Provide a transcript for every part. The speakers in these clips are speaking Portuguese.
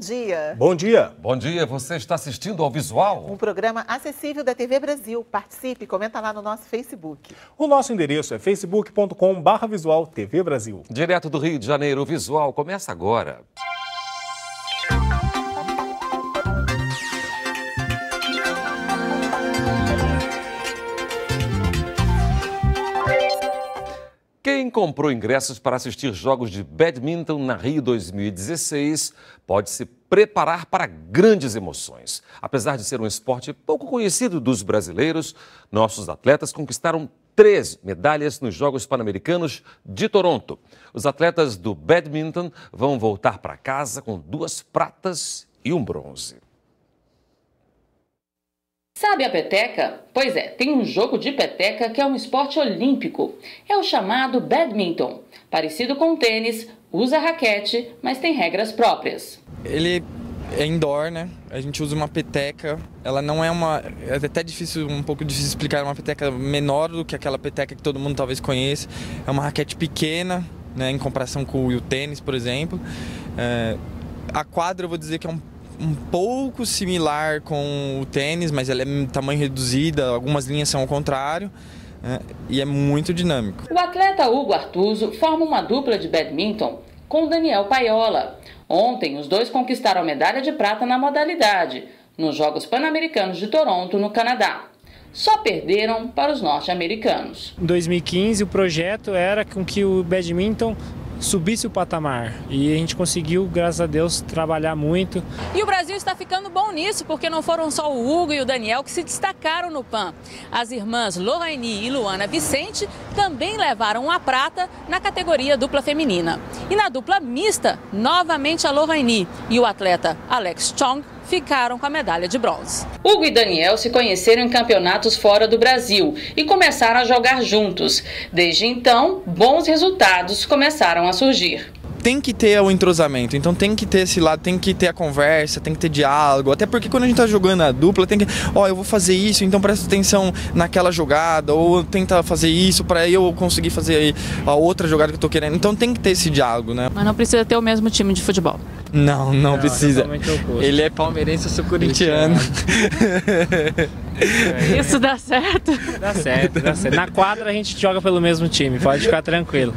dia. Bom dia. Bom dia, você está assistindo ao Visual? Um programa acessível da TV Brasil. Participe e comenta lá no nosso Facebook. O nosso endereço é facebook.com/visual TV Brasil. Direto do Rio de Janeiro, o Visual começa agora. Quem comprou ingressos para assistir jogos de badminton na Rio 2016 pode se preparar para grandes emoções. Apesar de ser um esporte pouco conhecido dos brasileiros, nossos atletas conquistaram 3 medalhas nos Jogos Pan-Americanos de Toronto. Os atletas do badminton vão voltar para casa com 2 pratas e 1 bronze. Sabe a peteca? Pois é, tem um jogo de peteca que é um esporte olímpico. É o chamado badminton. Parecido com o tênis, usa raquete, mas tem regras próprias. Ele é indoor, né? A gente usa uma peteca. Ela não é uma... É até difícil, um pouco difícil explicar. É uma peteca menor do que aquela peteca que todo mundo talvez conheça. É uma raquete pequena, né? Em comparação com o tênis, por exemplo. A quadra eu vou dizer que é um pouco similar com o tênis, mas ela é tamanho reduzida, algumas linhas são ao contrário, e é muito dinâmico. O atleta Hugo Artuso forma uma dupla de badminton com o Daniel Paiola. Ontem, os dois conquistaram a medalha de prata na modalidade, nos Jogos Pan-Americanos de Toronto, no Canadá. Só perderam para os norte-americanos. Em 2015, o projeto era com que o badminton subisse o patamar e a gente conseguiu, graças a Deus, trabalhar muito. E o Brasil está ficando bom nisso, porque não foram só o Hugo e o Daniel que se destacaram no PAN. As irmãs Lohane e Luana Vicente também levaram a prata na categoria dupla feminina. E na dupla mista, novamente a Lohane e o atleta Alex Chong ficaram com a medalha de bronze. Hugo e Daniel se conheceram em campeonatos fora do Brasil e começaram a jogar juntos. Desde então, bons resultados começaram a surgir. Tem que ter o entrosamento, então tem que ter esse lado, tem que ter a conversa, tem que ter diálogo, até porque quando a gente tá jogando a dupla, tem que, eu vou fazer isso, então presta atenção naquela jogada, ou tenta fazer isso para eu conseguir fazer a outra jogada que eu tô querendo, então tem que ter esse diálogo, né? Mas não precisa ter o mesmo time de futebol. Não precisa. Ele é palmeirense, eu sou corintiano. Isso dá certo? Dá certo. Na quadra a gente joga pelo mesmo time, pode ficar tranquilo.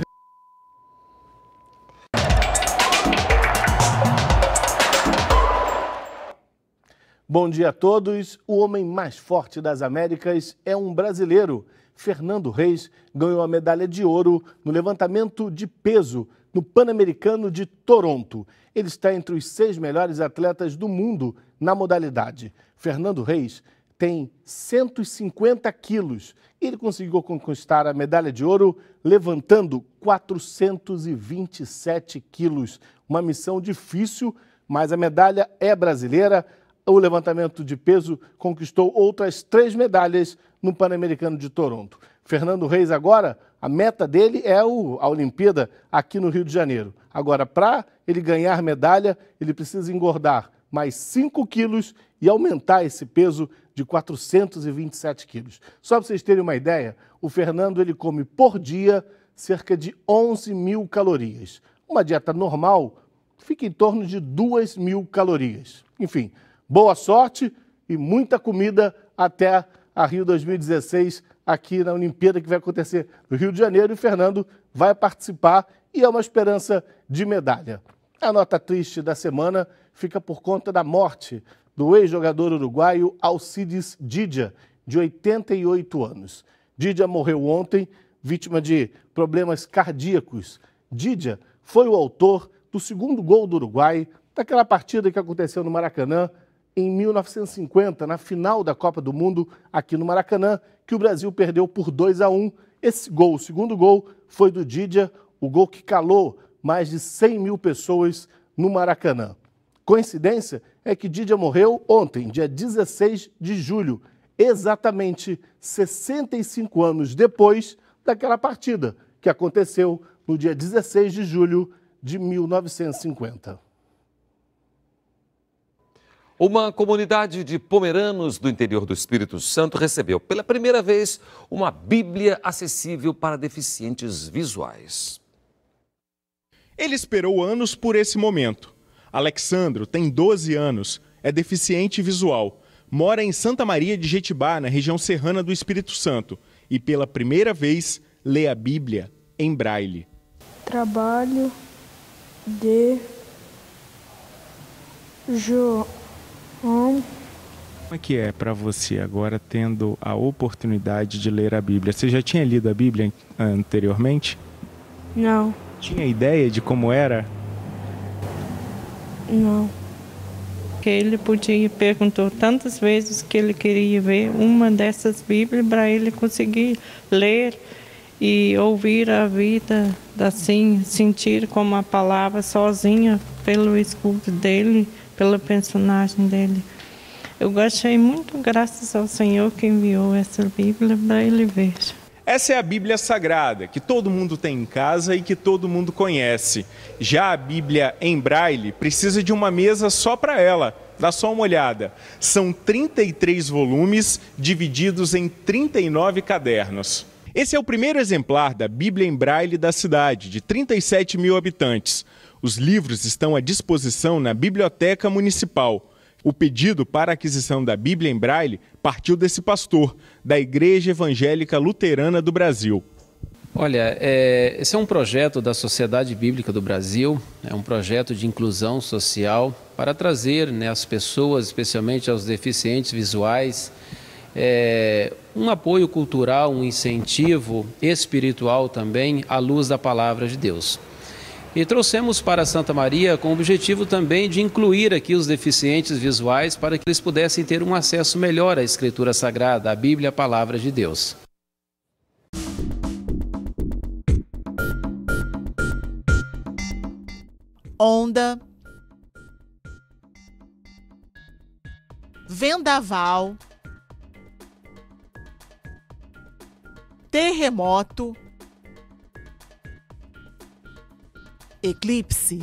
Bom dia a todos. O homem mais forte das Américas é um brasileiro. Fernando Reis ganhou a medalha de ouro no levantamento de peso no Pan-Americano de Toronto. Ele está entre os 6 melhores atletas do mundo na modalidade. Fernando Reis tem 150 quilos. Ele conseguiu conquistar a medalha de ouro levantando 427 quilos. Uma missão difícil, mas a medalha é brasileira. O levantamento de peso conquistou outras 3 medalhas no Pan-Americano de Toronto. Fernando Reis agora, a meta dele é a Olimpíada aqui no Rio de Janeiro. Agora, para ele ganhar medalha, ele precisa engordar mais 5 quilos e aumentar esse peso de 427 quilos. Só para vocês terem uma ideia, o Fernando ele come por dia cerca de 11.000 calorias. Uma dieta normal fica em torno de 2.000 calorias. Enfim, boa sorte e muita comida até a Rio 2016, aqui na Olimpíada, que vai acontecer no Rio de Janeiro. E o Fernando vai participar e é uma esperança de medalha. A nota triste da semana fica por conta da morte do ex-jogador uruguaio Alcides Didia, de 88 anos. Didia morreu ontem, vítima de problemas cardíacos. Didia foi o autor do 2º gol do Uruguai, daquela partida que aconteceu no Maracanã, em 1950, na final da Copa do Mundo, aqui no Maracanã, que o Brasil perdeu por 2-1. Esse gol, o 2º gol, foi do Didia, o gol que calou mais de 100.000 pessoas no Maracanã. Coincidência é que Didia morreu ontem, dia 16 de julho, exatamente 65 anos depois daquela partida, que aconteceu no dia 16 de julho de 1950. Uma comunidade de pomeranos do interior do Espírito Santo recebeu pela primeira vez uma Bíblia acessível para deficientes visuais. Ele esperou anos por esse momento. Alexandro tem 12 anos, é deficiente visual, mora em Santa Maria de Jetibá, na região serrana do Espírito Santo, e pela primeira vez lê a Bíblia em braille. Trabalho de João. Como é que é para você agora tendo a oportunidade de ler a Bíblia? Você já tinha lido a Bíblia anteriormente? Não. Tinha ideia de como era? Não. Ele perguntou tantas vezes que ele queria ver uma dessas Bíblias para ele conseguir ler e ouvir a vida assim, sentir como a palavra sozinha pelo escudo dele, pelo personagem dele. Eu gostei muito, graças ao Senhor que enviou essa Bíblia para ele ver. Essa é a Bíblia Sagrada, que todo mundo tem em casa e que todo mundo conhece. Já a Bíblia em braille precisa de uma mesa só para ela. Dá só uma olhada. São 33 volumes divididos em 39 cadernos. Esse é o primeiro exemplar da Bíblia em braille da cidade, de 37 mil habitantes. Os livros estão à disposição na Biblioteca Municipal. O pedido para a aquisição da Bíblia em braille partiu desse pastor, da Igreja Evangélica Luterana do Brasil. Olha, esse é um projeto da Sociedade Bíblica do Brasil, é um projeto de inclusão social para trazer, né, as pessoas, especialmente aos deficientes visuais, um apoio cultural, um incentivo espiritual também à luz da palavra de Deus. E trouxemos para Santa Maria com o objetivo também de incluir aqui os deficientes visuais para que eles pudessem ter um acesso melhor à Escritura Sagrada, à Bíblia, a Palavra de Deus. Onda, vendaval, terremoto, eclipse.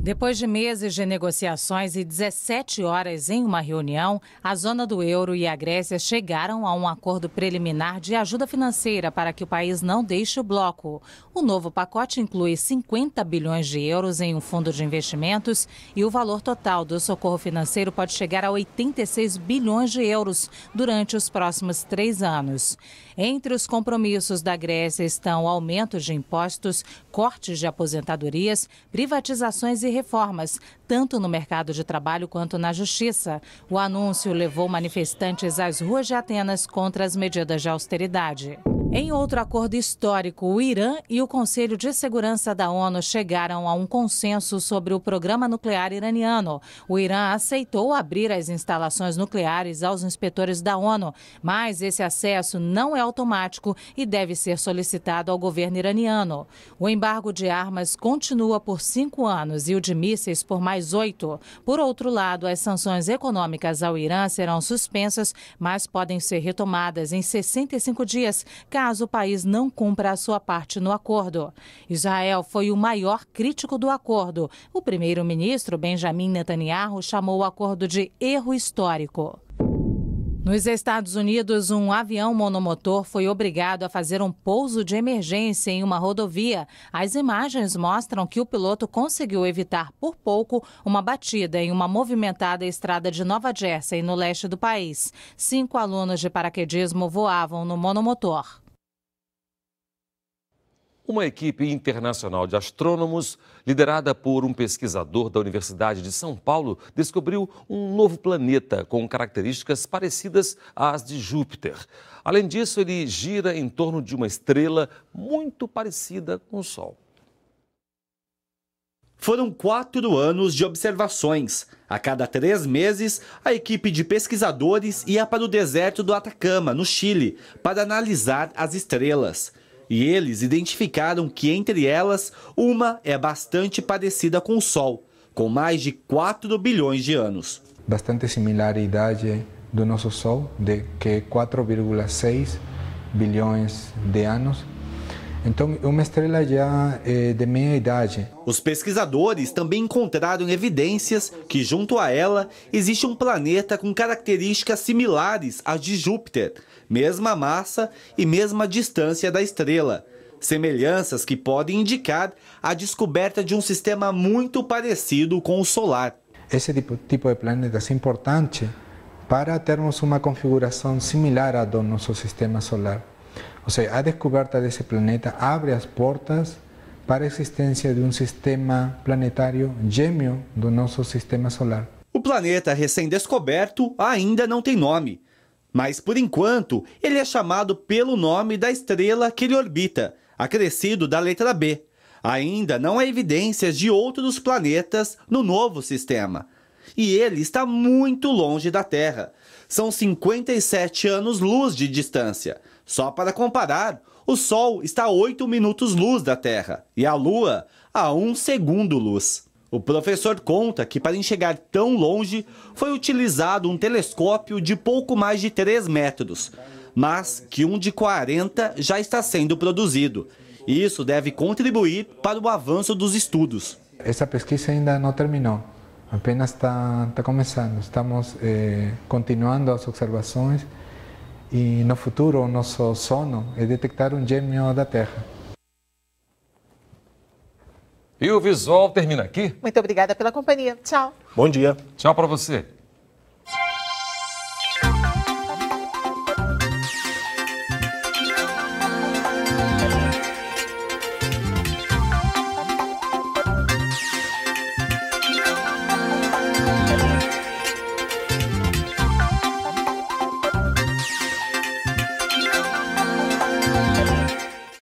Depois de meses de negociações e 17 horas em uma reunião, a zona do euro e a Grécia chegaram a um acordo preliminar de ajuda financeira para que o país não deixe o bloco. O novo pacote inclui 50 bilhões de euros em um fundo de investimentos e o valor total do socorro financeiro pode chegar a 86 bilhões de euros durante os próximos 3 anos. Entre os compromissos da Grécia estão aumentos de impostos, cortes de aposentadorias, privatizações e reformas, tanto no mercado de trabalho quanto na justiça. O anúncio levou manifestantes às ruas de Atenas contra as medidas de austeridade. Em outro acordo histórico, o Irã e o Conselho de Segurança da ONU chegaram a um consenso sobre o programa nuclear iraniano. O Irã aceitou abrir as instalações nucleares aos inspetores da ONU, mas esse acesso não é automático e deve ser solicitado ao governo iraniano. O embargo de armas continua por 5 anos e o de mísseis por mais 8. Por outro lado, as sanções econômicas ao Irã serão suspensas, mas podem ser retomadas em 65 dias, caso o país não cumpra a sua parte no acordo. Israel foi o maior crítico do acordo. O primeiro-ministro Benjamin Netanyahu chamou o acordo de erro histórico. Nos Estados Unidos, um avião monomotor foi obrigado a fazer um pouso de emergência em uma rodovia. As imagens mostram que o piloto conseguiu evitar por pouco uma batida em uma movimentada estrada de Nova Jersey, no leste do país. 5 alunos de paraquedismo voavam no monomotor. Uma equipe internacional de astrônomos, liderada por um pesquisador da Universidade de São Paulo, descobriu um novo planeta com características parecidas às de Júpiter. Além disso, ele gira em torno de uma estrela muito parecida com o Sol. Foram 4 anos de observações. A cada 3 meses, a equipe de pesquisadores ia para o deserto do Atacama, no Chile, para analisar as estrelas. E eles identificaram que entre elas, uma é bastante parecida com o Sol, com mais de 4 bilhões de anos. Bastante similaridade do nosso Sol, de que 4,6 bilhões de anos. Então, é uma estrela já de meia idade. Os pesquisadores também encontraram evidências que, junto a ela, existe um planeta com características similares às de Júpiter, mesma massa e mesma distância da estrela. Semelhanças que podem indicar a descoberta de um sistema muito parecido com o solar. Esse tipo de planetas é importante para termos uma configuração similar à do nosso sistema solar. Ou seja, a descoberta desse planeta abre as portas para a existência de um sistema planetário gêmeo do nosso sistema solar. O planeta recém-descoberto ainda não tem nome, mas por enquanto ele é chamado pelo nome da estrela que ele orbita, acrescido da letra B. Ainda não há evidências de outros planetas no novo sistema. E ele está muito longe da Terra. São 57 anos-luz de distância. Só para comparar, o Sol está a 8 minutos-luz da Terra e a Lua a 1 segundo-luz. O professor conta que para enxergar tão longe foi utilizado um telescópio de pouco mais de 3 metros, mas que um de 40 já está sendo produzido. Isso deve contribuir para o avanço dos estudos. Essa pesquisa ainda não terminou, apenas está começando. Estamos continuando as observações e no futuro o nosso sono é detectar um gêmeo da Terra. E o Visual termina aqui. Muito obrigada pela companhia. Tchau. Bom dia. Tchau para você.